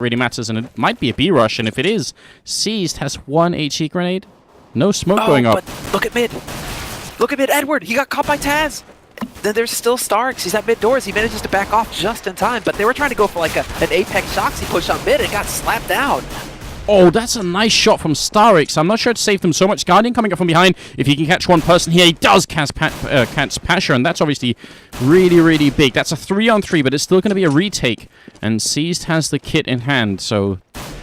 really matters, and it might be a B rush, and if it is, Seized has one HE grenade. No smoke going up. But look at mid. Look at mid, Edward. He got caught by Taz. Then there's still Starks. He's at mid doors. He manages to back off just in time, but they were trying to go for like an Apex Shoxy push on mid and got slapped down. Oh, that's a nice shot from Starix. I'm not sure it saved them so much. Guardian coming up from behind. If he can catch one person here, he does catch Pasha, and that's obviously really, really big. That's a 3-on-3, but it's still going to be a retake. And Seized has the kit in hand, so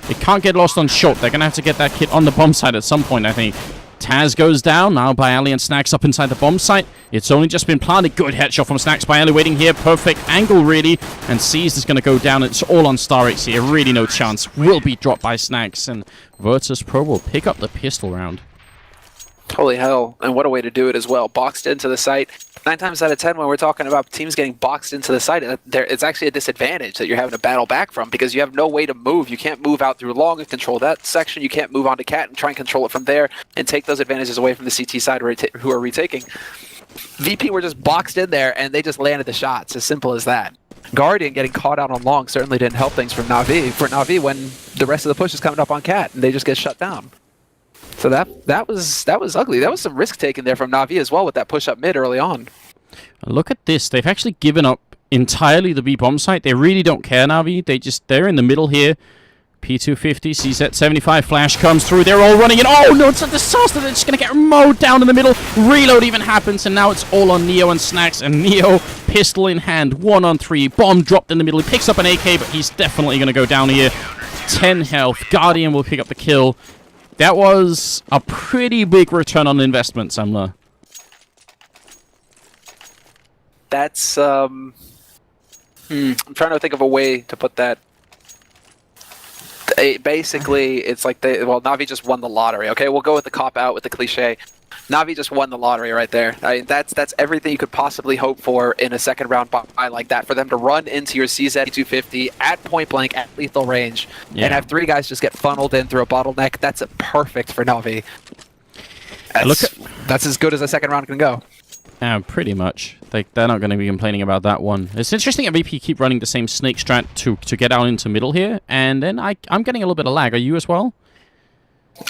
it can't get lost on short. They're going to have to get that kit on the bomb site at some point, I think. Taz goes down, now by Ali and Snacks up inside the bomb site. It's only just been planted. Good headshot from Snacks by Ali waiting here. Perfect angle, really. And Seized is going to go down. It's all on Starix here. Really no chance. Will be dropped by Snacks. And Virtus.Pro will pick up the pistol round. Holy hell. And what a way to do it as well. Boxed into the site. 9 times out of 10 when we're talking about teams getting boxed into the site, it's actually a disadvantage that you're having to battle back from because you have no way to move. You can't move out through long and control that section. You can't move onto Cat and try and control it from there and take those advantages away from the CT side who are retaking. VP were just boxed in there and they just landed the shots. As simple as that. Guardian getting caught out on long certainly didn't help things for Na'Vi when the rest of the push is coming up on Cat and they just get shut down. So that was ugly. That was some risk taken there from Na'Vi as well with that push up mid early on. Look at this. They've actually given up entirely the B bomb site. They really don't care, Na'Vi. They're in the middle here. P250, CZ 75 flash comes through. They're all running in. Oh no, it's a disaster. They're just gonna get mowed down in the middle. Reload even happens, and now it's all on Neo and Snacks. And Neo, pistol in hand, 1-on-3. Bomb dropped in the middle. He picks up an AK, but he's definitely gonna go down here. 10 health. Guardian will pick up the kill. That was a pretty big return on investment, Samler. That's, I'm trying to think of a way to put that. Basically, it's like Na'Vi just won the lottery, okay? We'll go with the cop-out, with the cliche. Na'Vi just won the lottery right there. I mean, that's everything you could possibly hope for in a second-round buy like that, for them to run into your CZ250 at point-blank, at lethal range, and have 3 guys just get funneled in through a bottleneck. That's perfect for Na'Vi. That's as good as a second round can go. Pretty much. They're not going to be complaining about that one. It's interesting that VP keep running the same snake strat to get out into middle here, and then I'm getting a little bit of lag. Are you as well?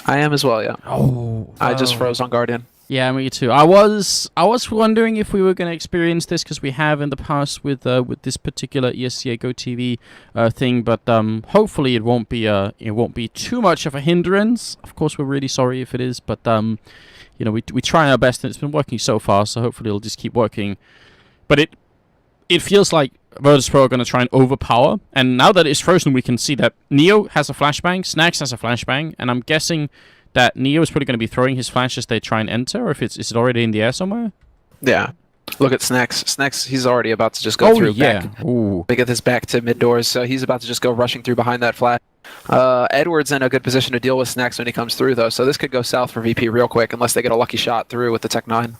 I am as well, yeah. Oh, I just froze on Guardian. Yeah, me too. I was wondering if we were going to experience this because we have in the past with this particular ESEA Go TV thing, but hopefully it won't be too much of a hindrance. Of course, we're really sorry if it is, but you know, we try our best and it's been working so far, so hopefully it'll just keep working. But it feels like Virtus.Pro are going to try and overpower, and now that it's frozen, we can see that Neo has a flashbang, Snacks has a flashbang, and I'm guessing that Neo is probably going to be throwing his flash as they try and enter, or if is it already in the air somewhere? Yeah. Look at Snacks. Snacks, he's already about to just go through. Yeah. Back. They get this back to mid doors, so he's about to just go rushing through behind that flash. Edward's in a good position to deal with Snacks when he comes through, though, so this could go south for VP real quick unless they get a lucky shot through with the Tech 9.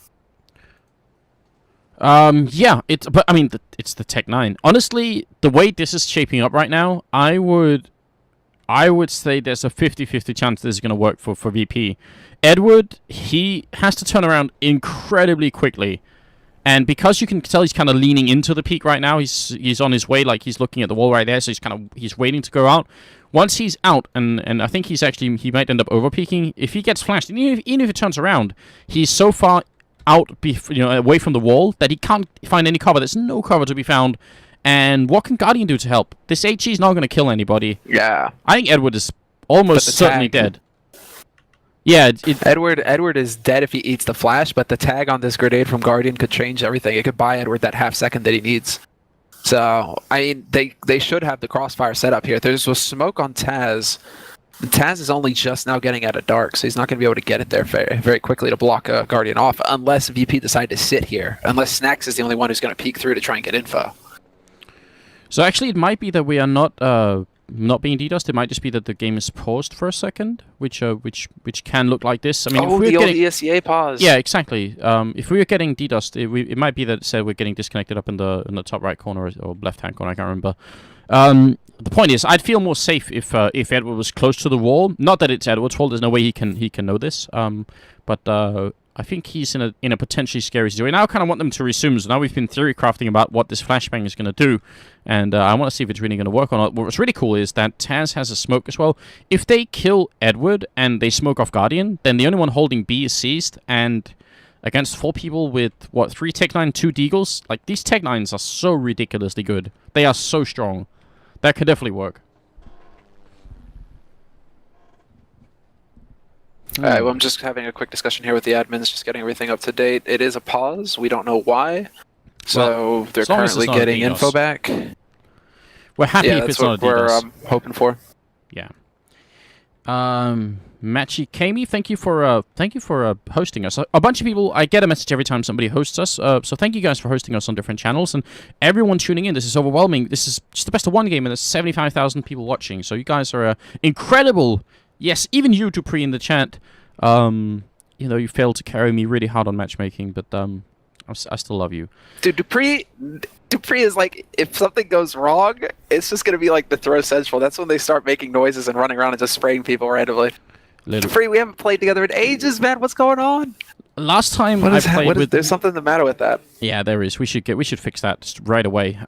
Yeah, but I mean, it's the Tech 9. Honestly, the way this is shaping up right now, I would say there's a 50-50 chance this is going to work for VP. Edward, he has to turn around incredibly quickly. And because you can tell he's kind of leaning into the peak right now, he's on his way, like he's looking at the wall right there, so he's waiting to go out. Once he's out, and I think he might end up over-peaking, if he gets flashed, even if it turns around, he's so far out, away from the wall that he can't find any cover. There's no cover to be found. And what can Guardian do to help? This HE is not going to kill anybody. Yeah. I think Edward is almost certainly dead. Yeah, Edward is dead if he eats the flash, but the tag on this grenade from Guardian could change everything. It could buy Edward that half second that he needs. So, I mean, they should have the crossfire set up here. There's a smoke on Taz. Taz is only just now getting out of dark, so he's not going to be able to get it there very, very quickly to block Guardian off, unless VP decide to sit here. Unless Snacks is the only one who's going to peek through to try and get info. So actually, it might be that we are not being DDoSed. It might just be that the game is paused for a second, which can look like this. I mean, if the old ESEA pause. Yeah, exactly. If we were getting DDoSed, it might be that it said we're getting disconnected up in the top right corner or left hand corner. I can't remember. The point is, I'd feel more safe if Edward was close to the wall. Not that it's Edward's fault. There's no way he can know this. But I think he's in a potentially scary situation. Now I kind of want them to resume. So now we've been theory crafting about what this flashbang is going to do, and I want to see if it's really going to work or not. What's really cool is that Taz has a smoke as well. If they kill Edward and they smoke off Guardian, then the only one holding B is seized, and against 4 people with, what, 3 Tech 9, 2 Deagles? Like, these Tech 9s are so ridiculously good. They are so strong. That could definitely work. Alright, well, I'm just having a quick discussion here with the admins, just getting everything up to date. It is a pause. We don't know why. So well, they're currently getting info back. We're happy if it's not a DDoS. We're hoping for. Yeah. Machi Kami, thank you for hosting us. A bunch of people, I get a message every time somebody hosts us. So thank you guys for hosting us on different channels, and everyone tuning in. This is overwhelming. This is just the best of one game, and there's 75,000 people watching. So you guys are incredible. Yes, even you, Dupree, in the chat. You know, you failed to carry me really hard on matchmaking, but I still love you. Dude, Dupree is like, if something goes wrong, it's just going to be like the throw central. That's when they start making noises and running around and just spraying people randomly. Dupree, we haven't played together in ages, man. What's going on? Last time I played with... There's something the matter with that. Yeah, there is. We should fix that right away.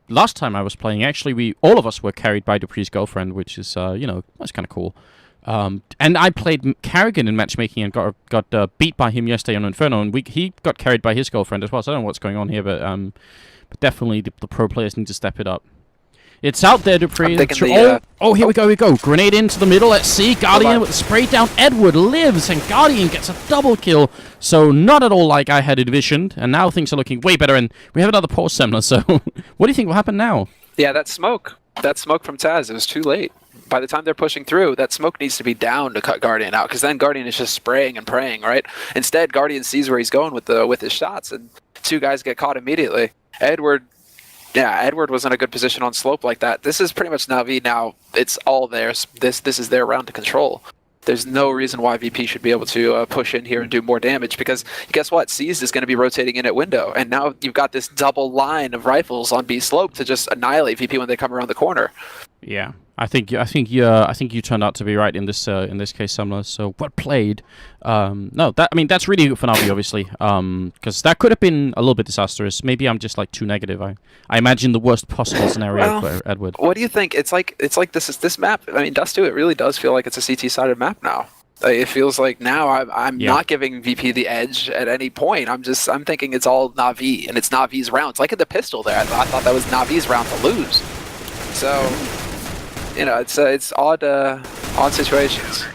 Last time I was playing, actually, all of us were carried by Dupree's girlfriend, which is, you know, that's kind of cool. And I played Carrigan in matchmaking and got beat by him yesterday on Inferno, and he got carried by his girlfriend as well. So I don't know what's going on here, but definitely the pro players need to step it up. It's out there, Dupree. Here we go. Grenade into the middle. Let's see. Guardian with the spray down. Edward lives, and Guardian gets a double kill. So not at all like I had envisioned. And now things are looking way better. And we have another pause seminar. So what do you think will happen now? Yeah, that smoke from Taz, it was too late. By the time they're pushing through, that smoke needs to be down to cut Guardian out, because then Guardian is just spraying and praying, right? Instead, Guardian sees where he's going with his shots, and 2 guys get caught immediately. Edward was in a good position on slope like that. This is pretty much Na'Vi now. It's all theirs. This is their round to control. There's no reason why VP should be able to push in here and do more damage, because guess what? Seized is going to be rotating in at window, and now you've got this double line of rifles on B slope to just annihilate VP when they come around the corner. Yeah, I think you turned out to be right in this case, Sumler. So well played. That's really good for Na'Vi, obviously, because that could have been a little bit disastrous. Maybe I'm just like too negative. I imagine the worst possible scenario for Edward. What do you think? It's like this map. I mean, Dust 2, it really does feel like it's a CT-sided map now. It feels like now I'm not giving VP the edge at any point. I'm thinking it's all Na'Vi, and it's Na'Vi's rounds. Like in the pistol there, I thought that was Na'Vi's round to lose. So, you know, it's odd situations.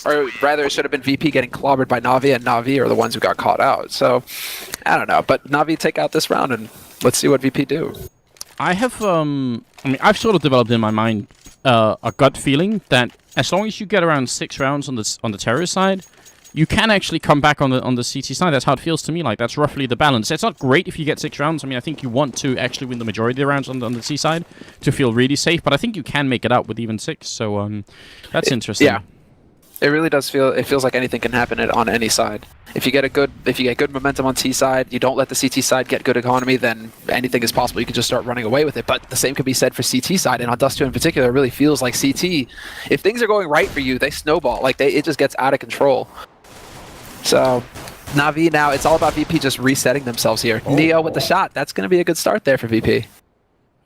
Or rather, it should have been VP getting clobbered by Na'Vi, and Na'Vi are the ones who got caught out. So, I don't know. But Na'Vi take out this round, and let's see what VP do. I have, I've sort of developed in my mind a gut feeling that as long as you get around 6 rounds on the terrorist side, you can actually come back on the CT side. That's how it feels to me. Like, that's roughly the balance. It's not great if you get 6 rounds. I mean, I think you want to actually win the majority of the rounds on the C side to feel really safe. But I think you can make it out with even 6. So that's interesting. Yeah, it really does feel. It feels like anything can happen on any side. If you get good momentum on T side, you don't let the CT side get good economy, then anything is possible. You can just start running away with it. But the same can be said for CT side, and on Dust 2 in particular, it really feels like CT. If things are going right for you, they snowball. Like it just gets out of control. So, Na'Vi now, it's all about VP just resetting themselves here. Neo with the shot. That's going to be a good start there for VP.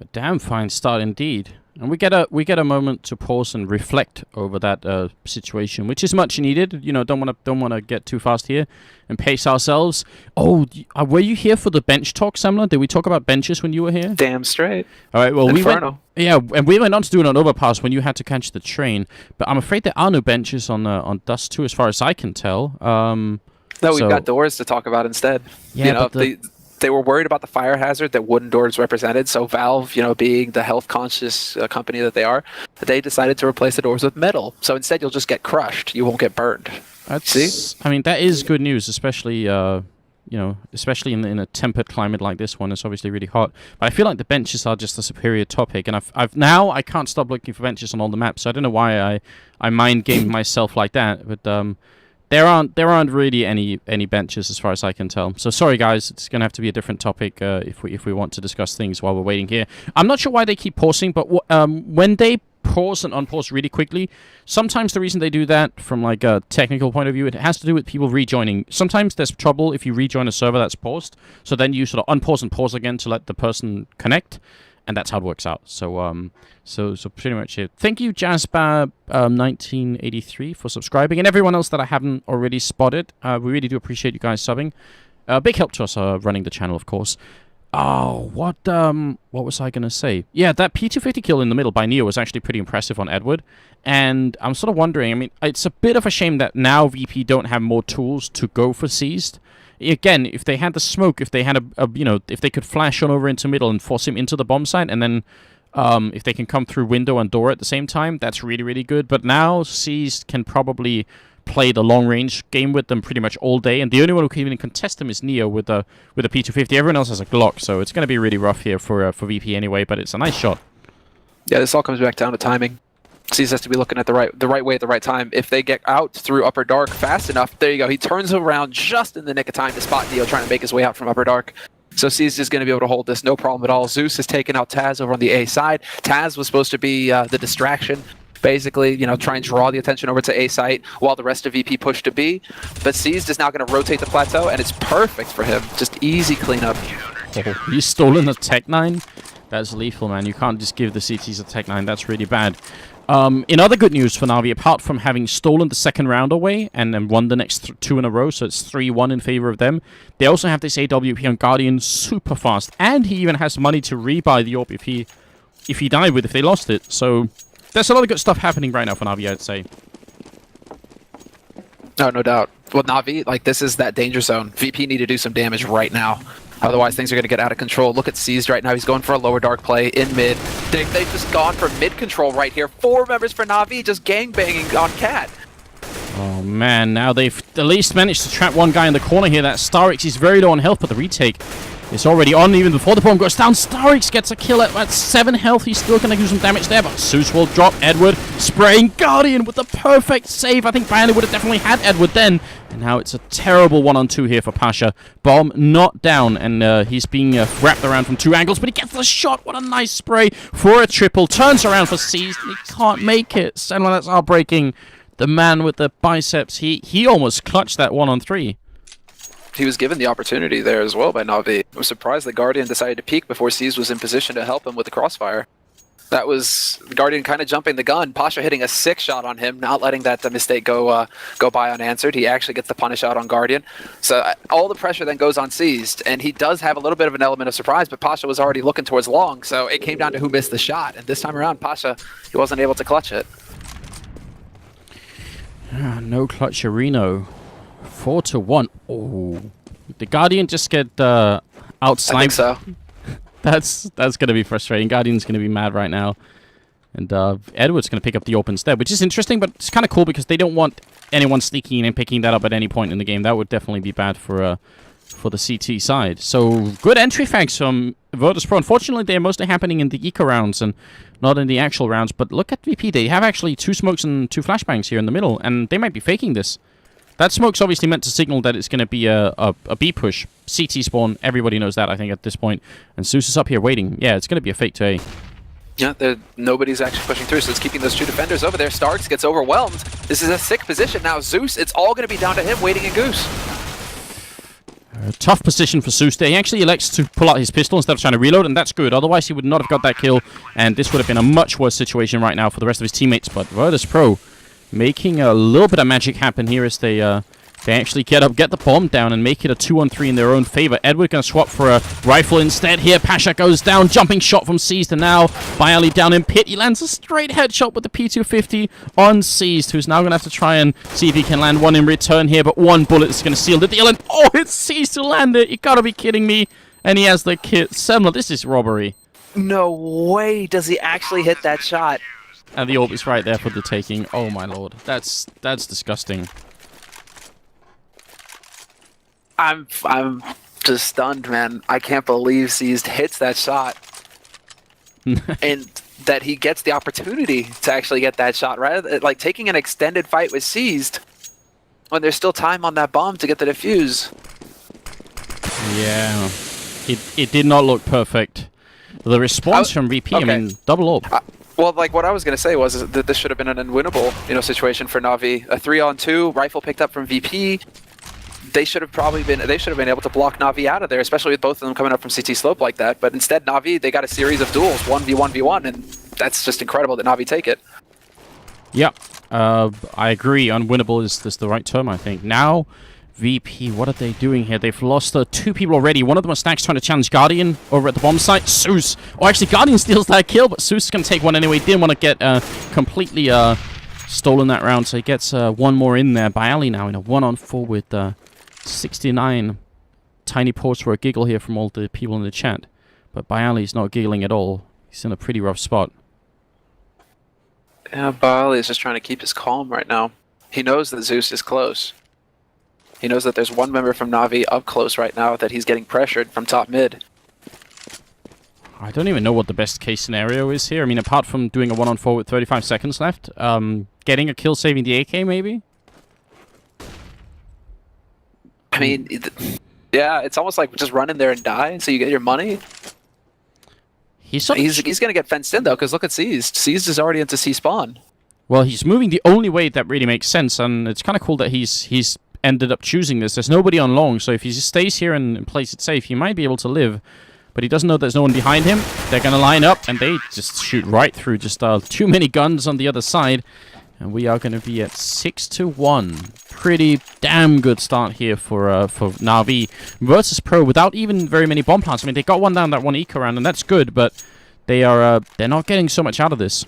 A damn fine start indeed. And we get a moment to pause and reflect over that situation, which is much needed. You know, don't want to get too fast here and pace ourselves. Oh, were you here for the bench talk, Semler? Did we talk about benches when you were here? Damn straight. All right. Well, Inferno. and we went on to do an overpass when you had to catch the train. But I'm afraid there are no benches on Dust 2, as far as I can tell. No, we've got doors to talk about instead. Yeah, you know, they were worried about the fire hazard that wooden doors represented. So Valve, you know, being the health conscious company that they are, they decided to replace the doors with metal. So instead, you'll just get crushed. You won't get burned. See? I mean, that is good news, especially especially in a temperate climate like this one. It's obviously really hot. But I feel like the benches are just a superior topic, and I can't stop looking for benches on all the maps. So I don't know why I mind game myself like that, but there aren't really any benches as far as I can tell. So sorry guys, it's gonna have to be a different topic if we want to discuss things while we're waiting here. I'm not sure why they keep pausing, but when they pause and unpause really quickly. Sometimes the reason they do that, from like a technical point of view, it has to do with people rejoining. Sometimes there's trouble if you rejoin a server that's paused, so then you sort of unpause and pause again to let the person connect, and that's how it works out. So so pretty much it. Thank you, Jazzbar 1983 for subscribing, and everyone else that I haven't already spotted. We really do appreciate you guys subbing. Big help to us running the channel, of course. Oh, what was I gonna say? Yeah, that P250 kill in the middle by Neo was actually pretty impressive on Edward, and I'm sort of wondering, I mean, it's a bit of a shame that now VP don't have more tools to go for seized. Again, if they had the smoke, if they had if they could flash on over into middle and force him into the bomb site, and then if they can come through window and door at the same time, that's really, really good. But now seized can probably play the long-range game with them pretty much all day, and the only one who can even contest them is Neo with a P250. Everyone else has a Glock, so it's going to be really rough here for VP anyway, but it's a nice shot. Yeah, this all comes back down to timing. Seas has to be looking at the right way at the right time. If they get out through Upper Dark fast enough, there you go. He turns around just in the nick of time to spot Neo trying to make his way out from Upper Dark. So Seas is going to be able to hold this no problem at all. Zeus has taken out Taz over on the A side. Taz was supposed to be the distraction, basically, try and draw the attention over to A site while the rest of VP push to B. But Seized is now going to rotate the plateau, and it's perfect for him. Just easy cleanup. Oh, he's stolen a Tech 9? That's lethal, man. You can't just give the CTs a Tech 9. That's really bad. In other good news for Na'Vi, apart from having stolen the second round away and then won the next two in a row, so it's 3-1 in favor of them, they also have this AWP on Guardian super fast, and he even has money to rebuy the AWP if he died with, if they lost it. So there's a lot of good stuff happening right now for Na'Vi, I'd say. No doubt. Well, Na'Vi, like, this is that danger zone. VP need to do some damage right now. Otherwise, things are going to get out of control. Look at Seized right now. He's going for a lower dark play in mid. They've just gone for mid control right here. 4 members for Na'Vi just gangbanging on Cat. Oh, man. Now they've at least managed to trap one guy in the corner here. That Starix is very low on health, but the retake is already on even before the bomb goes down. Starix gets a kill at 7 health. He's still going to do some damage there, but Zeus will drop Edward, spraying Guardian with the perfect save. I think Bialy would have definitely had Edward then. And now it's a terrible 1-on-2 here for Pasha. Bomb not down, and he's being wrapped around from 2 angles, but he gets the shot. What a nice spray for a triple. Turns around for Seized, and he can't make it. Senwa, that's heartbreaking. The man with the biceps, he almost clutched that 1-on-3. He was given the opportunity there as well by Na'Vi. I was surprised that Guardian decided to peek before Seized was in position to help him with the crossfire. That was Guardian kind of jumping the gun. Pasha hitting a 6 shot on him, not letting that mistake go by unanswered. He actually gets the punish out on Guardian. So all the pressure then goes on Seized, and he does have a little bit of an element of surprise, but Pasha was already looking towards long, so it came down to who missed the shot. And this time around, Pasha, he wasn't able to clutch it. No clutch Reno. 4-1. Oh, the Guardian just get outsniped. I think so. That's going to be frustrating. Guardian's going to be mad right now. And Edward's going to pick up the AWP instead, which is interesting, but it's kind of cool because they don't want anyone sneaking in and picking that up at any point in the game. That would definitely be bad for the CT side. So good entry facts from Virtus.Pro. Unfortunately, they're mostly happening in the eco rounds and not in the actual rounds. But look at VP. They have actually 2 smokes and 2 flashbangs here in the middle, and they might be faking this. That smoke's obviously meant to signal that it's going to be a B push. CT spawn, everybody knows that, I think, at this point. And Zeus is up here waiting. Yeah, it's going to be a fake to A. Yeah, nobody's actually pushing through, so it's keeping those 2 defenders over there. Starks gets overwhelmed. This is a sick position now. Zeus, it's all going to be down to him waiting in Goose. Tough position for Zeus there. He actually elects to pull out his pistol instead of trying to reload, and that's good. Otherwise, he would not have got that kill, and this would have been a much worse situation right now for the rest of his teammates. But Virtus.Pro making a little bit of magic happen here as they actually get the bomb down and make it a 2-on-3 in their own favor. Edward going to swap for a rifle instead here. Pasha goes down, jumping shot from Seized, and now Bialy down in pit. He lands a straight headshot with the P250 on Seized, who's now going to have to try and see if he can land one in return here, but 1 bullet is going to seal the deal, and oh, it's Seized to land it. You got to be kidding me. And he has the kit. Semler, this is robbery. No way does he actually hit that shot. And the AWP is right there for the taking. Oh my lord, that's disgusting. I'm just stunned, man. I can't believe Seized hits that shot, and that he gets the opportunity to actually get that shot. Rather, like taking an extended fight with Seized when there's still time on that bomb to get the defuse. Yeah, it did not look perfect. The response from VP, okay. I mean, double AWP. Well, like what I was going to say was that this should have been an unwinnable, situation for Na'Vi. A 3-on-2 rifle picked up from VP. They should have been able to block Na'Vi out of there, especially with both of them coming up from CT slope like that. But instead, Na'Vi, they got a series of duels, 1v1v1, and that's just incredible that Na'Vi take it. Yeah, I agree. Unwinnable is the right term, I think. Now, VP, what are they doing here? They've lost 2 people already. One of them was Snacks trying to challenge Guardian over at the bomb site. Zeus. Oh, actually, Guardian steals that kill, but Zeus is going to take one anyway. Didn't want to get completely stolen that round, so he gets one more in there. Bialy now in a 1-on-4 with 69. Tiny pause for a giggle here from all the people in the chat. But Bialy's not giggling at all. He's in a pretty rough spot. Yeah, Bialy is just trying to keep his calm right now. He knows that Zeus is close. He knows that there's one member from Na'Vi up close right now that he's getting pressured from top mid. I don't even know what the best case scenario is here. I mean, apart from doing a 1-on-4 with 35 seconds left, getting a kill saving the AK maybe? I mean, yeah, it's almost like just run in there and die so you get your money. He's going to get fenced in though, because look at Seized. Seized is already into C spawn. Well, he's moving the only way that really makes sense, and it's kind of cool that he's ended up choosing this. There's nobody on long, so if he just stays here and plays it safe, he might be able to live. But he doesn't know there's no one behind him. They're going to line up, and they just shoot right through. Just too many guns on the other side. And we are going to be at 6-1. Pretty damn good start here for Na'Vi. Virtus.Pro without even very many bomb plants. I mean, they got one down that one eco round, and that's good, but they're not getting so much out of this.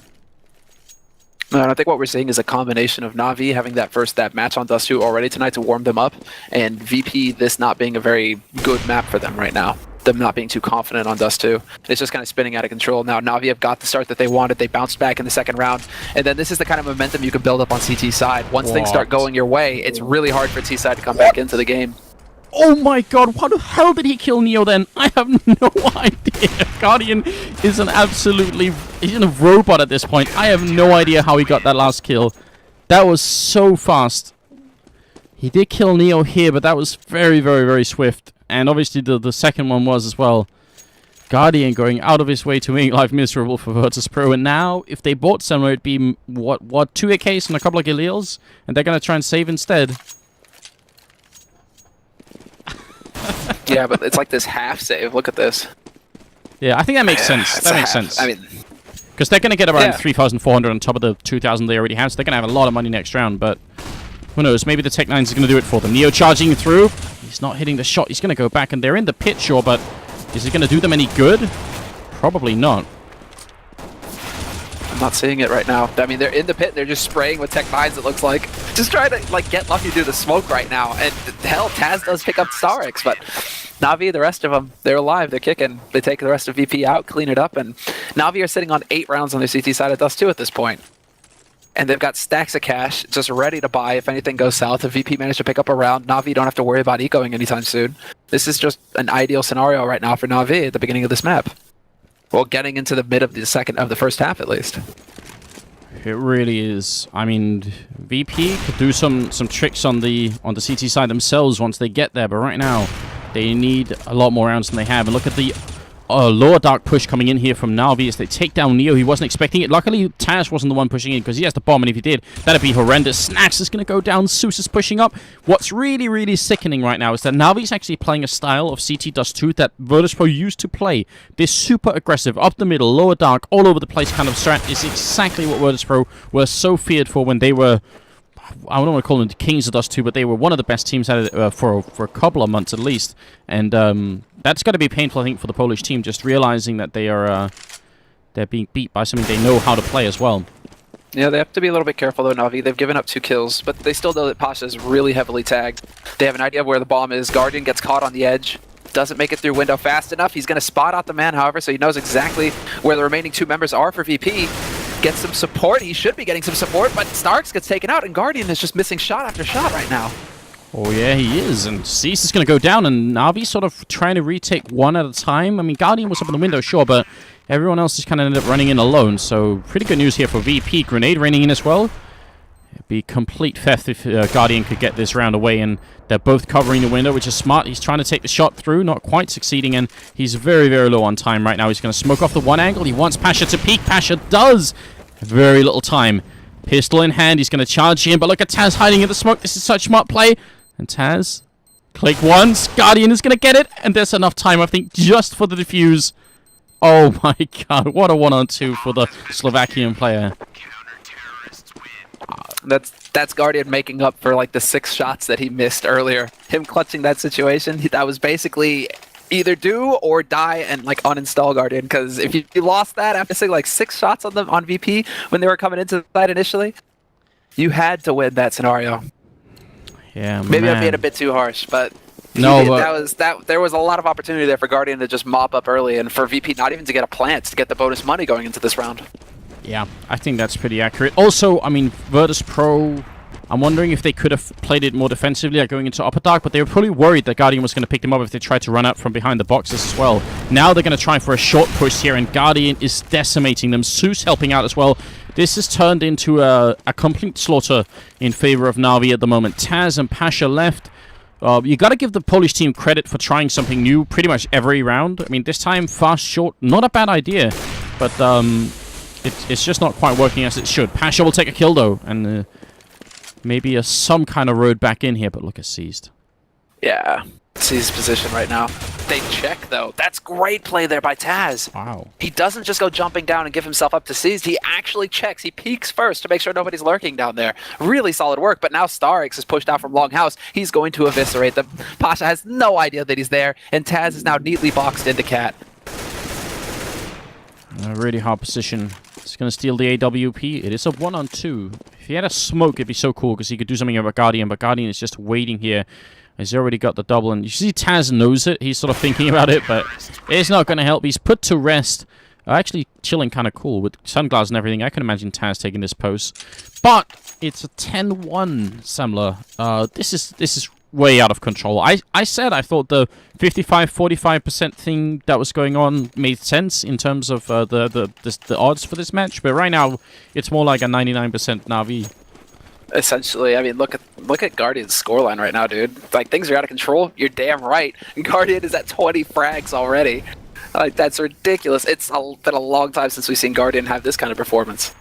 No, and I think what we're seeing is a combination of Na'Vi having that match on Dust 2 already tonight to warm them up, and VP this not being a very good map for them right now. Them not being too confident on Dust 2. It's just kind of spinning out of control. Now Na'Vi have got the start that they wanted. They bounced back in the second round. And then this is the kind of momentum you can build up on CT side. Once things start going your way, it's really hard for T side to come back into the game. Oh my god, how the hell did he kill Neo then? I have no idea. Guardian is he's a robot at this point. I have no idea how he got that last kill. That was so fast. He did kill Neo here, but that was very, very, very swift. And obviously the second one was as well. Guardian going out of his way to make life miserable for Virtus.Pro. And now, if they bought somewhere, it'd be, what 2 AKs and a couple of Galils? And they're going to try and save instead. Yeah, but it's like this half save. Look at this. Yeah, I think that makes sense. That makes sense. I mean, because they're going to get around 3,400 on top of the 2,000 they already have, so they're going to have a lot of money next round, but who knows? Maybe the Tech-9 is going to do it for them. Neo charging through. He's not hitting the shot. He's going to go back, and they're in the pit, sure, but is it going to do them any good? Probably not. I'm not seeing it right now. I mean, they're in the pit. They're just spraying with Tech-9s, it looks like. Just trying to get lucky through the smoke right now. And hell, Taz does pick up Starix, but Na'Vi, the rest of them, they're alive. They're kicking. They take the rest of VP out, clean it up, and Na'Vi are sitting on 8 rounds on their CT side of Dust 2 at this point. And they've got stacks of cash just ready to buy if anything goes south. If VP managed to pick up a round, Na'Vi don't have to worry about ecoing anytime soon. This is just an ideal scenario right now for Na'Vi at the beginning of this map. Well, getting into the mid of the first half at least. It really is. I mean, VP could do some tricks on the CT side themselves once they get there, but right now they need a lot more rounds than they have. And look at the lower dark push coming in here from Na'Vi as they take down Neo. He wasn't expecting it. Luckily, Taz wasn't the one pushing in because he has the bomb, and if he did, that'd be horrendous. Snacks is going to go down. Zeus is pushing up. What's really, really sickening right now is that Na'Vi's actually playing a style of CT Dust 2 that Virtus.Pro used to play. This super aggressive, up the middle, lower dark, all over the place kind of strat is exactly what Virtus.Pro were so feared for when they were, I don't want to call them the kings of Dust 2, but they were one of the best teams at it for a couple of months at least. And that's got to be painful, I think, for the Polish team, just realizing that they're being beat by something they know how to play as well. Yeah, they have to be a little bit careful, though, Na'Vi. They've given up 2 kills, but they still know that Pasha is really heavily tagged. They have an idea of where the bomb is. Guardian gets caught on the edge. Doesn't make it through window fast enough. He's going to spot out the man, however, so he knows exactly where the remaining 2 members are for VP. Gets some support. He should be getting some support, but Starks gets taken out, and Guardian is just missing shot after shot right now. Oh, yeah, he is. And Cease is going to go down, and Na'Vi sort of trying to retake one at a time. I mean, Guardian was up in the window, sure, but everyone else just kind of ended up running in alone. So, pretty good news here for VP. Grenade raining in as well. It'd be complete theft if Guardian could get this round away, and they're both covering the window, which is smart. He's trying to take the shot through, not quite succeeding, and he's very, very low on time right now. He's going to smoke off the one angle. He wants Pasha to peek. Pasha does. Very little time. Pistol in hand. He's going to charge in, but look at Taz hiding in the smoke. This is such smart play. And Taz, click once. Guardian is going to get it, and there's enough time, I think, just for the defuse. Oh my god, what a 1-on-2 for the Slovakian player. That's Guardian making up for like the 6 shots that he missed earlier. Him clutching that situation, that was basically either do or die and like uninstall Guardian, because if you lost that after seeing like 6 shots on VP when they were coming into the side initially, you had to win that scenario. Yeah, maybe man. I'm being a bit too harsh, but no, there was a lot of opportunity there for Guardian to just mop up early, and for VP not even to get a plant to get the bonus money going into this round. Yeah, I think that's pretty accurate. Also, I mean, Virtus.Pro, I'm wondering if they could have played it more defensively, like going into Upper Dark, but they were probably worried that Guardian was going to pick them up if they tried to run out from behind the boxes as well. Now they're going to try for a short push here, and Guardian is decimating them. Zeus helping out as well. This has turned into a complete slaughter in favor of Na'Vi at the moment. Taz and Pasha left. You got to give the Polish team credit for trying something new pretty much every round. I mean, this time, fast, short, not a bad idea, but it's just not quite working as it should. Pasha will take a kill, though, and maybe some kind of road back in here, but look at Seized. Yeah, Seized position right now. They check, though. That's great play there by Taz. Wow. He doesn't just go jumping down and give himself up to Seized. He actually checks. He peeks first to make sure nobody's lurking down there. Really solid work, but now Starix is pushed out from Longhouse. He's going to eviscerate them. Pasha has no idea that he's there, and Taz is now neatly boxed into Cat. A really hard position. He's going to steal the AWP. It is a 1-on-2. If he had a smoke, it'd be so cool because he could do something about Guardian, but Guardian is just waiting here. He's already got the double, and you see Taz knows it. He's sort of thinking about it, but it's not going to help. He's put to rest. Actually chilling kind of cool with sunglasses and everything. I can imagine Taz taking this post. But it's a 10-1, Samler. This is way out of control. I said I thought the 55-45% thing that was going on made sense in terms of the odds for this match, but right now it's more like a 99% Na'Vi. Essentially, I mean, look at Guardian's scoreline right now, dude. Like, things are out of control. You're damn right. Guardian is at 20 frags already. Like, that's ridiculous. It's been a long time since we've seen Guardian have this kind of performance.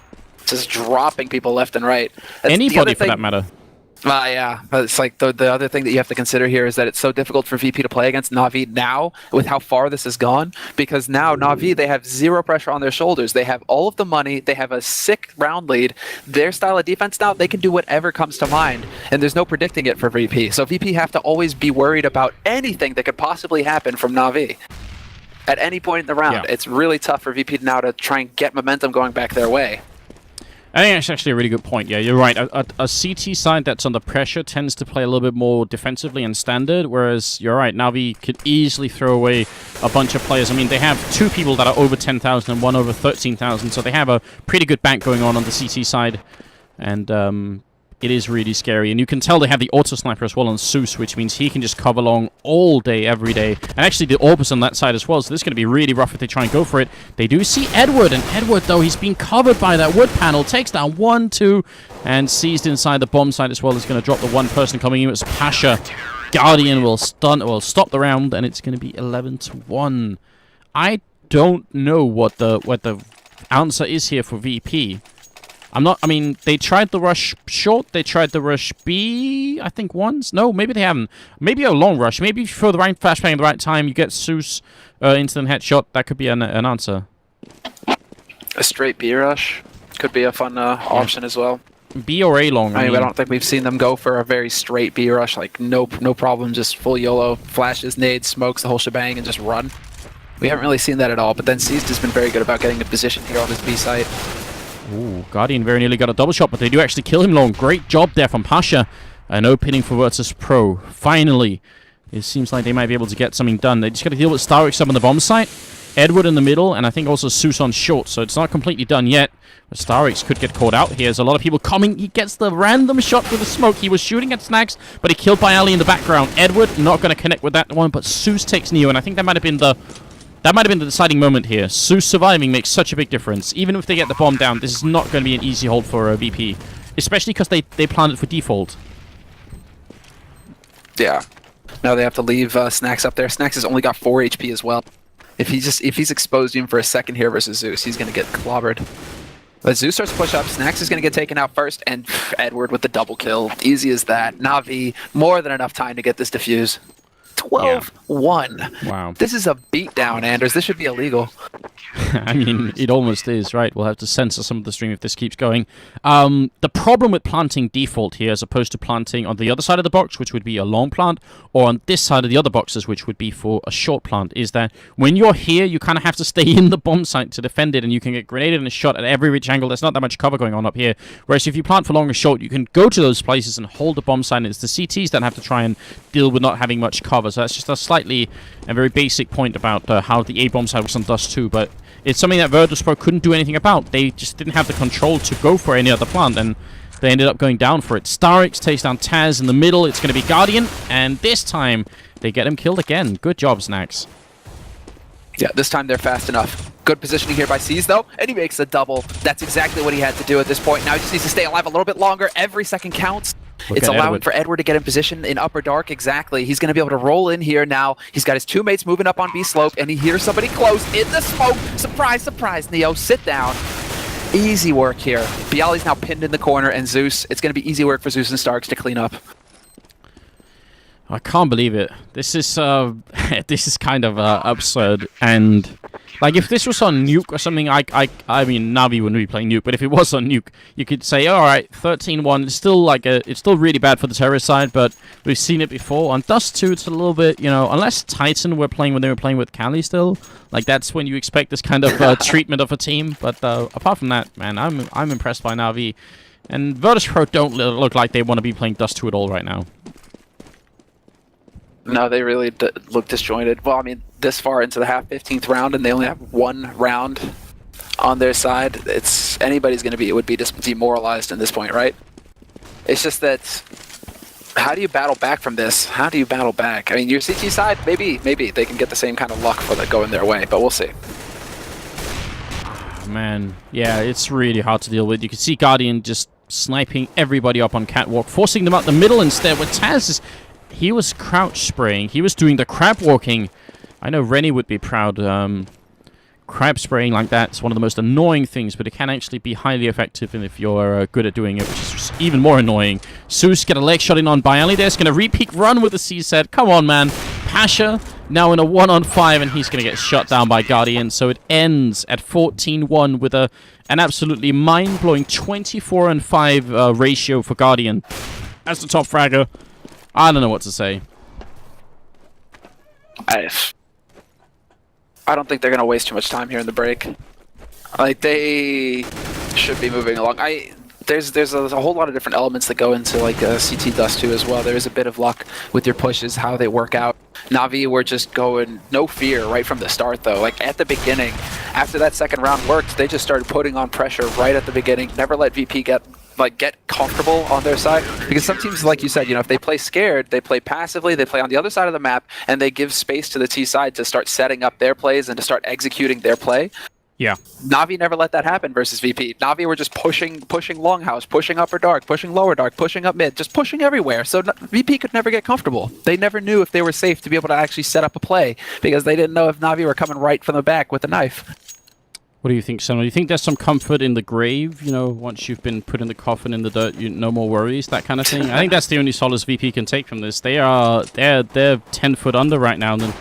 Just dropping people left and right. Anybody for that matter. Yeah, but it's like the other thing that you have to consider here is that it's so difficult for VP to play against Na'Vi now with how far this has gone, because now Na'Vi, they have zero pressure on their shoulders. They have all of the money. They have a sick round lead. Their style of defense now, they can do whatever comes to mind, and there's no predicting it for VP. So VP have to always be worried about anything that could possibly happen from Na'Vi at any point in the round. Yeah. It's really tough for VP now to try and get momentum going back their way. I think that's actually a really good point. Yeah, you're right. A CT side that's under pressure tends to play a little bit more defensively and standard, whereas you're right, Na'Vi could easily throw away a bunch of players. I mean, they have 2 people that are over 10,000 and 1 over 13,000, so they have a pretty good bank going on the CT side, and it is really scary. And you can tell they have the auto sniper as well on Zeus, which means he can just cover long all day, every day. And actually, the Orbis on that side as well, so this is going to be really rough if they try and go for it. They do see Edward, and Edward, though, he's been covered by that wood panel. Takes down 1, 2, and Seized inside the bomb site as well. Is going to drop the one person coming in. It's Pasha. Guardian will stop the round, and it's going to be 11-1. I don't know what the answer is here for VP. I mean, they tried the rush short. They tried the rush B, I think, once. No, maybe they haven't. Maybe a long rush. Maybe if you throw the right flashbang at the right time, you get Zeus instant headshot. That could be an answer. A straight B rush could be a fun option as well. B or A long. I don't think we've seen them go for a very straight B rush. Like, no problem, just full YOLO, flashes, nades, smokes, the whole shebang, and just run. We haven't really seen that at all, but then Seized has been very good about getting a position here on his B site. Ooh, Guardian very nearly got a double shot, but they do actually kill him long. Great job there from Pasha. An opening for Virtus.Pro. Finally, it seems like they might be able to get something done. They just got to deal with Starix up on the bomb site. Edward in the middle, and I think also Zeus on short, so it's not completely done yet. But Starix could get caught out here. There's a lot of people coming. He gets the random shot with the smoke. He was shooting at Snags, but he killed by Ali in the background. Edward not going to connect with that one, but Zeus takes Neo, and I think that might have been the deciding moment here. Zeus surviving makes such a big difference. Even if they get the bomb down, this is not going to be an easy hold for VP. especially because they planted for default. Yeah. Now they have to leave Snacks up there. Snacks has only got 4 HP as well. If he's exposed even for a second here versus Zeus, he's going to get clobbered. But Zeus starts to push up. Snacks is going to get taken out first, and Edward with the double kill. Easy as that. Na'Vi, more than enough time to get this defuse. 12-1. Wow. This is a beatdown, Anders. This should be illegal. I mean, it almost is, right? We'll have to censor some of the stream if this keeps going. The problem with planting default here, as opposed to planting on the other side of the box, which would be a long plant, or on this side of the other boxes, which would be for a short plant, is that when you're here, you kind of have to stay in the bomb site to defend it, and you can get grenaded and shot at every which angle. There's not that much cover going on up here. Whereas if you plant for long or short, you can go to those places and hold the bomb site, and it's the CTs that have to try and deal with not having much cover. So that's just a very basic point about how the A-bomb side was on Dust 2, but it's something that Virtus.Pro couldn't do anything about. They just didn't have the control to go for any other plant, and they ended up going down for it. Starix takes down Taz in the middle. It's going to be Guardian, and this time they get him killed again. Good job, Snacks. Yeah, this time they're fast enough. Good positioning here by C's, though, and he makes a double. That's exactly what he had to do at this point. Now he just needs to stay alive a little bit longer. Every second counts. It's allowing for Edward to get in position in upper dark. Exactly. He's going to be able to roll in here now. He's got his two mates moving up on B slope, and he hears somebody close in the smoke. Surprise, surprise, Neo. Sit down. Easy work here. Bialy's now pinned in the corner, and Zeus. It's going to be easy work for Zeus and Starks to clean up. I can't believe it. This is this is kind of absurd. And like, if this was on Nuke or something, I mean, Na'Vi wouldn't be playing Nuke, but if it was on Nuke, you could say, all right, 13-1. It's still it's still really bad for the terrorist side, but we've seen it before. On Dust 2, it's a little bit, you know, unless Titan were playing when they were playing with Cali still, like that's when you expect this kind of treatment of a team. But apart from that, man, I'm impressed by Na'Vi, and Virtus.Pro don't look like they want to be playing Dust 2 at all right now. No, they really look disjointed. Well, I mean, this far into the 15th round, and they only have one round on their side. It's anybody's going to be. It would be just demoralized at this point, right? It's just that. How do you battle back from this? How do you battle back? I mean, your CT side, maybe they can get the same kind of luck for that going their way, but we'll see. Man, yeah, it's really hard to deal with. You can see Guardian just sniping everybody up on Catwalk, forcing them out the middle instead. With Taz he was crouch spraying. He was doing the crab walking. I know Rennie would be proud. Crab spraying like that's one of the most annoying things, but it can actually be highly effective, and if you're good at doing it, which is just even more annoying. Zeus get a leg shot in on Bialy. There's going to re-peek run with the C set. Come on, man. Pasha now in a 1-on-5, and he's going to get shot down by Guardian. So it ends at 14-1 with an absolutely mind-blowing 24-5 ratio for Guardian as the top fragger. I don't know what to say. I don't think they're going to waste too much time here in the break. Like, they should be moving along. There's a whole lot of different elements that go into like CT Dust 2 as well. There is a bit of luck with your pushes, how they work out. Na'Vi were just going no fear right from the start, though. Like, at the beginning, after that second round worked, they just started putting on pressure right at the beginning. Never let VP get comfortable on their side, because some teams, like you said, you know, if they play scared, they play passively, they play on the other side of the map, and they give space to the T side to start setting up their plays and to start executing their play. Yeah. Na'Vi never let that happen versus VP. Na'Vi were just pushing Longhouse, pushing upper dark, pushing lower dark, pushing up mid, just pushing everywhere. So VP could never get comfortable. They never knew if they were safe to be able to actually set up a play, because they didn't know if Na'Vi were coming right from the back with a knife. What do you think, Senna? Do you think there's some comfort in the grave? You know, once you've been put in the coffin in the dirt, no more worries, that kind of thing. I think that's the only solace VP can take from this. They're 10 foot under right now. And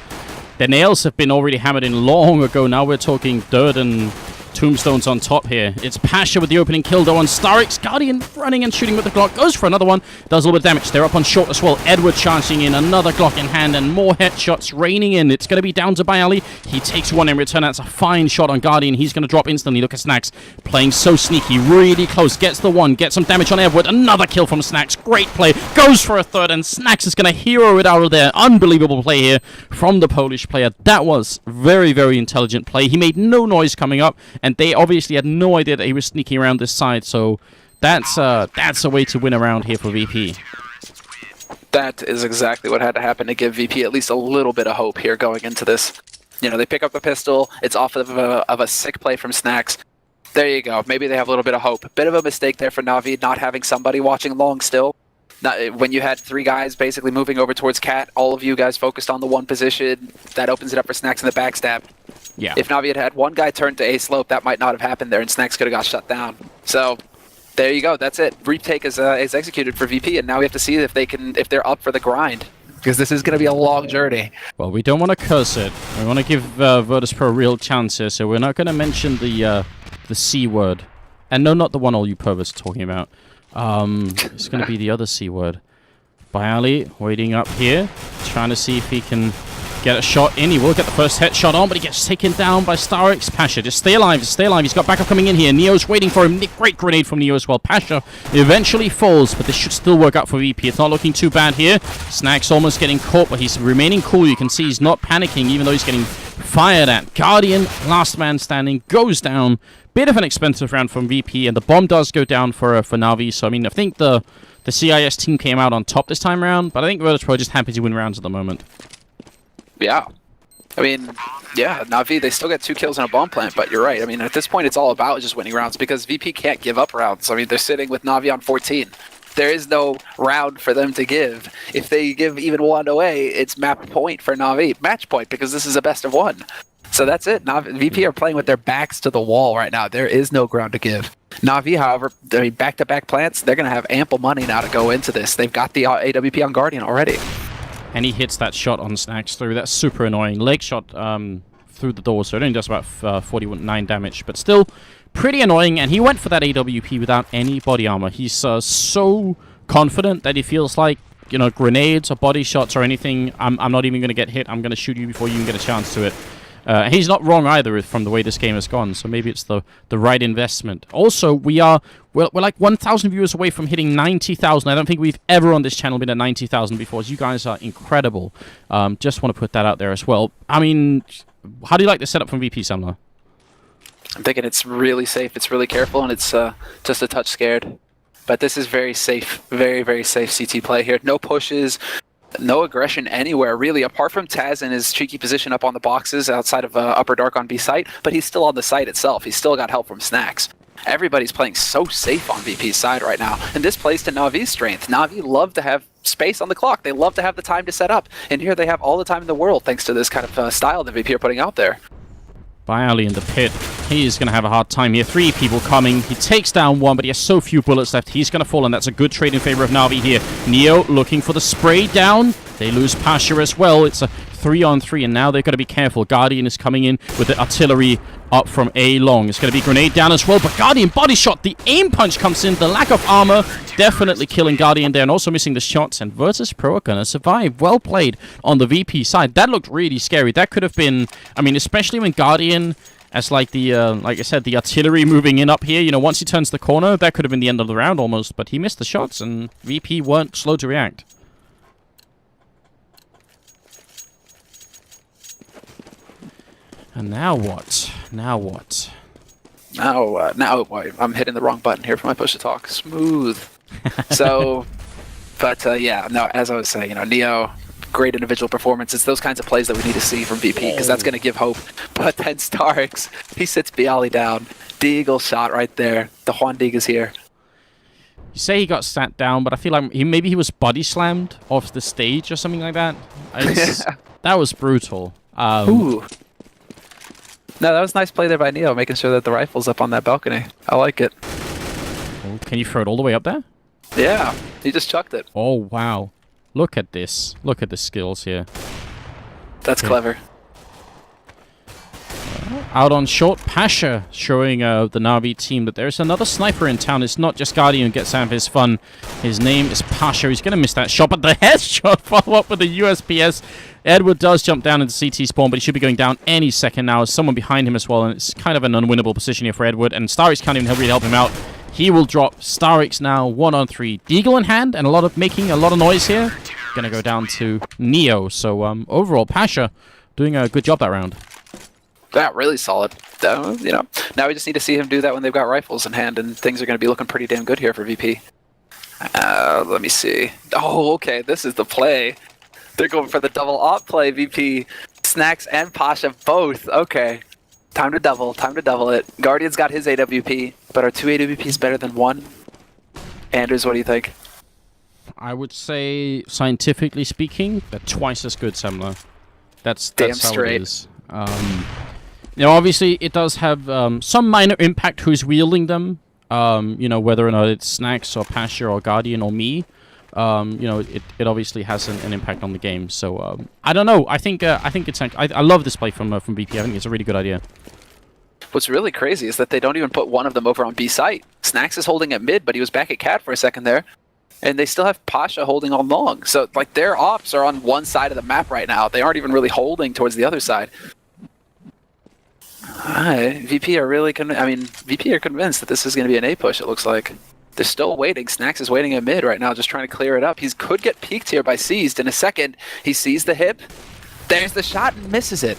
their nails have been already hammered in long ago. Now we're talking dirt and tombstones on top here. It's Pasha with the opening kill, though, on Starix. Guardian running and shooting with the Glock. Goes for another one. Does a little bit of damage. They're up on short as well. Edward charging in. Another Glock in hand, and more headshots raining in. It's going to be down to Bialy. He takes one in return. That's a fine shot on Guardian. He's going to drop instantly. Look at Snacks. Playing so sneaky. Really close. Gets the one. Gets some damage on Edward. Another kill from Snacks. Great play. Goes for a third, and Snacks is going to hero it out of there. Unbelievable play here from the Polish player. That was very, very intelligent play. He made no noise coming up, and they obviously had no idea that he was sneaking around this side, so that's a way to win around here for VP. That is exactly what had to happen to give VP at least a little bit of hope here going into this. You know, they pick up the pistol. It's off of a sick play from Snacks. There you go. Maybe they have a little bit of hope. Bit of a mistake there for Na'Vi not having somebody watching long still. When you had 3 guys basically moving over towards Cat, all of you guys focused on the one position, that opens it up for Snacks in the backstab. Yeah. If Na'Vi had one guy turn to A slope, that might not have happened there, and Snacks could have got shut down. So there you go. That's it. Retake is executed for VP, and now we have to see if they're up for the grind, because this is going to be a long journey. Well, we don't want to curse it. We want to give Virtus.Pro real chances, so we're not going to mention the C word. And no, not the one all you perverts are talking about. It's going to be the other C word. Bialy waiting up here, trying to see if he can get a shot in. He will get the first headshot on, but he gets taken down by Starix. Pasha, just stay alive, just stay alive. He's got backup coming in here. Neo's waiting for him. Great grenade from Neo as well. Pasha eventually falls, but this should still work out for VP. It's not looking too bad here. Snacks almost getting caught, but he's remaining cool. You can see he's not panicking, even though he's getting fired at. Guardian, last man standing, goes down. Bit of an expensive round from VP, and the bomb does go down for Na'Vi. So, I mean, I think the CIS team came out on top this time around, but I think Virtus.Pro are just happy to win rounds at the moment. Yeah. I mean, yeah, Na'Vi, they still get 2 kills in a bomb plant, but you're right. I mean, at this point, it's all about just winning rounds, because VP can't give up rounds. I mean, they're sitting with Na'Vi on 14. There is no round for them to give. If they give even one away, it's map point for Na'Vi. Match point, because this is a best of 1. So that's it. VP are playing with their backs to the wall right now. There is no ground to give. Na'Vi, however, I mean, back-to-back plants, they're going to have ample money now to go into this. They've got the AWP on Guardian already. And he hits that shot on Snacks through. That's super annoying. Leg shot through the door, so it only does about 49 damage, but still pretty annoying. And he went for that AWP without any body armor. He's so confident that he feels like, you know, grenades or body shots or anything, I'm not even going to get hit. I'm going to shoot you before you can get a chance to it. He's not wrong either from the way this game has gone, so maybe it's the right investment. Also, we're like 1,000 viewers away from hitting 90,000. I don't think we've ever on this channel been at 90,000 before. You guys are incredible. Just want to put that out there as well. I mean, how do you like the setup from VP, Samler? I'm thinking it's really safe, it's really careful, and it's just a touch scared. But this is very safe, very, very safe CT play here. No pushes. No aggression anywhere, really, apart from Taz in his cheeky position up on the boxes outside of Upper Dark on B site, but he's still on the site itself. He's still got help from Snacks. Everybody's playing so safe on VP's side right now, and this plays to Na'Vi's strength. Na'Vi love to have space on the clock. They love to have the time to set up, and here they have all the time in the world thanks to this kind of style that VP are putting out there. Bialy in the pit. He's going to have a hard time here. 3 people coming. He takes down 1, but he has so few bullets left. He's going to fall, and that's a good trade in favor of Na'Vi here. Neo looking for the spray down. They lose Pasha as well. It's a 3-on-3, and now they've got to be careful. Guardian is coming in with the artillery up from A long. It's going to be grenade down as well, but Guardian body shot. The aim punch comes in. The lack of armor definitely killing Guardian there, and also missing the shots, and Virtus.Pro are going to survive. Well played on the VP side. That looked really scary. That could have been, I mean, especially when Guardian, as like the, like I said, the artillery moving in up here, you know, once he turns the corner, that could have been the end of the round almost, but he missed the shots, and VP weren't slow to react. And now what? Now what? Now what? I'm hitting the wrong button here for my push to talk. Smooth. So, but yeah, no, as I was saying, you know, Neo, great individual performance. It's those kinds of plays that we need to see from VP, because that's going to give hope. But then Starix, he sits Bialy down. Deagle shot right there. The Juan Dig is here. You say he got sat down, but I feel like maybe he was body slammed off the stage or something like that. That was brutal. Ooh. No, that was a nice play there by Neo, making sure that the rifle's up on that balcony. I like it. Oh, can you throw it all the way up there? Yeah, he just chucked it. Oh, wow. Look at this. Look at the skills here. That's clever. Out on short, Pasha showing the Na'Vi team that there's another sniper in town. It's not just Guardian who gets out of his fun. His name is Pasha. He's going to miss that shot, but the headshot follow up with the USPS. Edward does jump down into CT spawn, but he should be going down any second now. There's someone behind him as well, and it's kind of an unwinnable position here for Edward, and Starix can't even really help him out. He will drop. Starix now 1-on-3. Deagle in hand, and making a lot of noise here. Going to go down to Neo. So overall, Pasha doing a good job that round. Yeah, really solid. You know, now we just need to see him do that when they've got rifles in hand, and things are going to be looking pretty damn good here for VP. Let me see. Oh, okay, this is the play. They're going for the double op play, VP. Snacks and Pasha both. Okay. Time to double it. Guardian's got his AWP, but are 2 AWPs better than 1? Anders, what do you think? I would say, scientifically speaking, they're twice as good, Semler. That's Damn how straight. it is. Obviously, it does have some minor impact who's wielding them. Whether or not it's Snacks or Pasha or Guardian or me. It obviously has an impact on the game. So I don't know. I think it's. I love this play from VP. I think it's a really good idea. What's really crazy is that they don't even put one of them over on B site. Snacks is holding at mid, but he was back at Cat for a second there. And they still have Pasha holding on long. So, like, their ops are on one side of the map right now. They aren't even really holding towards the other side. VP are really VP are convinced that this is going to be an A push, it looks like. They're still waiting. Snacks is waiting at mid right now, just trying to clear it up. He could get peeked here by Seized in a second. He sees the hip. There's the shot and misses it.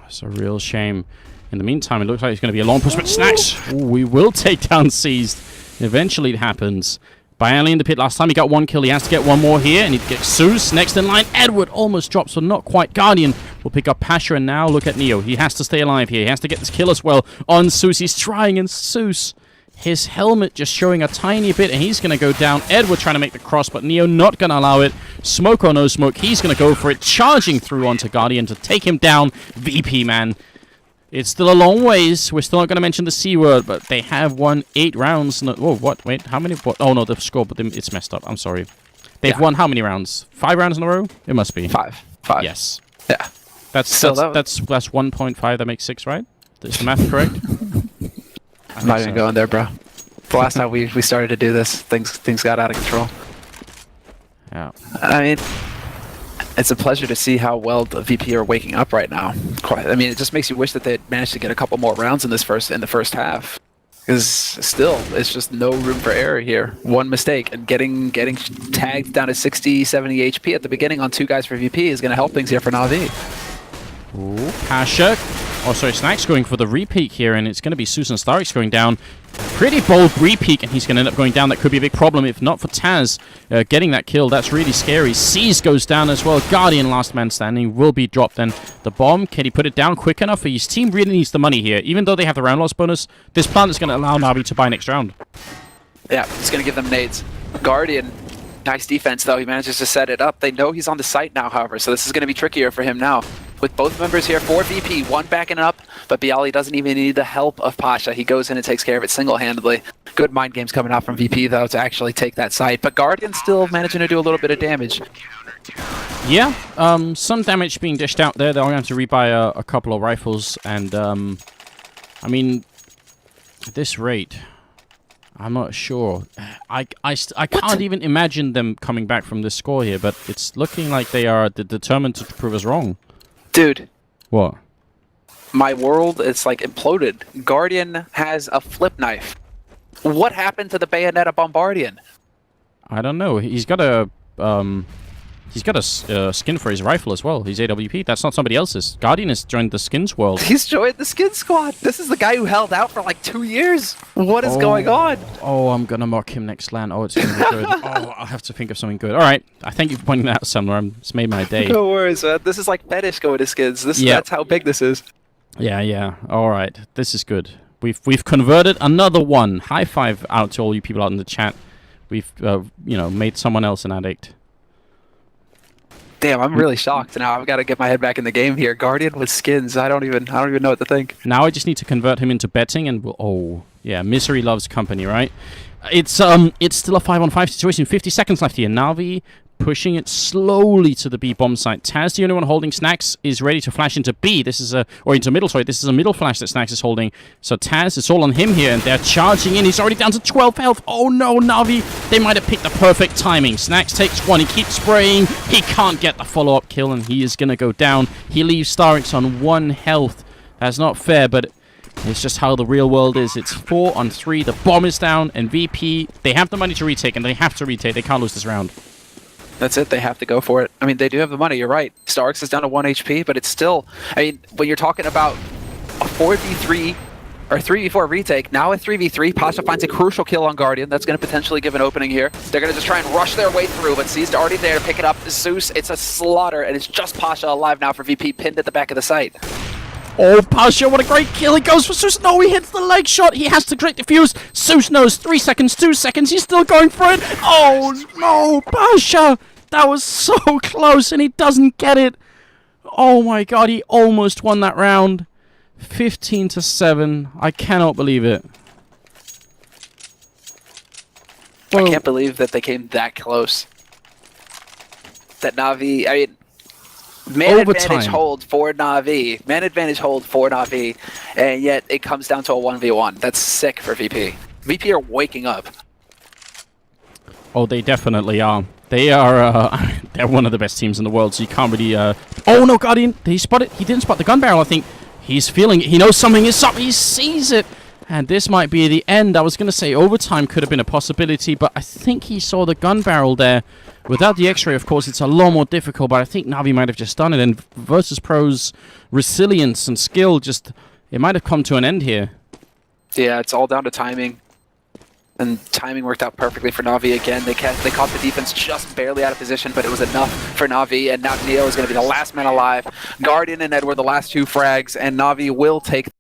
It's a real shame. In the meantime, it looks like it's going to be a long push, but Snacks, we will take down Seized. Eventually it happens. Bialy in the pit last time, he got 1 kill. He has to get 1 more here, and he gets Zeus next in line. Edward almost drops, but not quite. Guardian will pick up Pasha, and now look at Neo. He has to stay alive here. He has to get this kill as well on Zeus. He's trying, and Zeus, his helmet just showing a tiny bit, and he's going to go down. Edward trying to make the cross, but Neo not going to allow it. Smoke or no smoke, he's going to go for it, charging through onto Guardian to take him down. VP, man. It's still a long ways. We're still not going to mention the C word, but they have won 8 rounds. No, whoa, what? Wait, how many? What? Oh, no, they've scored, but it's messed up. I'm sorry. They've won how many rounds? 5 rounds in a row? It must be. 5. Yes. Yeah. That's 1.5. That makes 6, right? Is the math correct? I'm not even going there, bro. The last time we started to do this, things got out of control. Yeah. I mean, it's a pleasure to see how well the VP are waking up right now. It just makes you wish that they'd managed to get a couple more rounds in the first half. Because still, it's just no room for error here. One mistake, and getting tagged down to 60, 70 HP at the beginning on 2 guys for VP is going to help things here for Na'Vi. Ooh, Pasha. Oh, sorry, Snack's going for the repeat here, and it's going to be Susan Starks going down. Pretty bold repeat, and he's going to end up going down. That could be a big problem if not for Taz getting that kill. That's really scary. Seize goes down as well. Guardian, last man standing, will be dropped then. The bomb, can he put it down quick enough? His team really needs the money here. Even though they have the round loss bonus, this plan is going to allow Na'Vi to buy next round. Yeah, it's going to give them nades. Guardian, nice defense, though. He manages to set it up. They know he's on the site now, however, so this is going to be trickier for him now. With both members here for VP, one backing up, but Bialy doesn't even need the help of Pasha. He goes in and takes care of it single-handedly. Good mind games coming out from VP, though, to actually take that site. But Guardian still managing to do a little bit of damage. Yeah, some damage being dished out there. They're going to have to rebuy a couple of rifles, and, I mean, at this rate, I'm not sure. I can't even imagine them coming back from this score here, but it's looking like they are determined to prove us wrong. Dude. What? My world is like imploded. Guardian has a flip knife. What happened to the Bayonetta Bombardian? I don't know. He's got a skin for his rifle as well. His AWP. That's not somebody else's. Guardian has joined the skins world. He's joined the skin squad. This is the guy who held out for like 2 years. What is going on? Oh, I'm gonna mock him next LAN. Oh, it's gonna be good. Oh, I'll have to think of something good. All right. I thank you for pointing that out somewhere. It's made my day. No worries, man. This is like fetish going to skins. That's how big this is. Yeah. All right. This is good. We've converted another one. High five out to all you people out in the chat. We've made someone else an addict. Damn, I'm really shocked now. I've got to get my head back in the game here. Guardian with skins. I don't even know what to think. Now I just need to convert him into betting, and misery loves company, right? It's still a 5-on-5 situation. 50 seconds left here. Na'Vi pushing it slowly to the B bomb site. Taz, the only one holding. Snacks is ready to flash into B. This is into middle. Sorry, this is a middle flash that Snacks is holding. So Taz, it's all on him here, and they're charging in. He's already down to 12 health. Oh no, Na'Vi! They might have picked the perfect timing. Snacks takes one. He keeps spraying. He can't get the follow-up kill, and he is gonna go down. He leaves Starix on 1 health. That's not fair, but it's just how the real world is. It's 4-on-3. The bomb is down, and VP, they have the money to retake, and they have to retake. They can't lose this round. That's it. They have to go for it. I mean, they do have the money. You're right. Starks is down to 1 HP, but it's still... I mean, when you're talking about a 4v3 or 3v4 retake, now a 3v3, Pasha finds a crucial kill on Guardian. That's going to potentially give an opening here. They're going to just try and rush their way through, but C's already there to pick it up. Zeus, it's a slaughter, and it's just Pasha alive now for VP, pinned at the back of the site. Oh, Pasha, what a great kill. He goes for Zeus. No, he hits the leg shot. He has to create defuse. Zeus knows 3 seconds, 2 seconds. He's still going for it. Oh, no, Pasha. That was so close, and he doesn't get it. Oh, my God. He almost won that round. 15-7. I cannot believe it. I can't believe that they came that close. That Na'Vi, I mean, man advantage hold for Na'Vi. Man advantage hold for Na'Vi, and yet it comes down to a 1v1. That's sick for VP. VP are waking up. Oh, they definitely are. They are, they're one of the best teams in the world, so you can't really, Oh, no, Guardian. Did he spot it? He didn't spot the gun barrel, I think. He's feeling it. He knows something is up. He sees it. And this might be the end. I was going to say overtime could have been a possibility, but I think he saw the gun barrel there. Without the X-ray, of course, it's a lot more difficult, but I think Na'Vi might have just done it. And Virtus.Pro's resilience and skill just, it might have come to an end here. Yeah, it's all down to timing. And timing worked out perfectly for Na'Vi again. They caught the defense just barely out of position, but it was enough for Na'Vi. And now Neo is going to be the last man alive. Guardian and Edward, the last 2 frags, and Na'Vi will take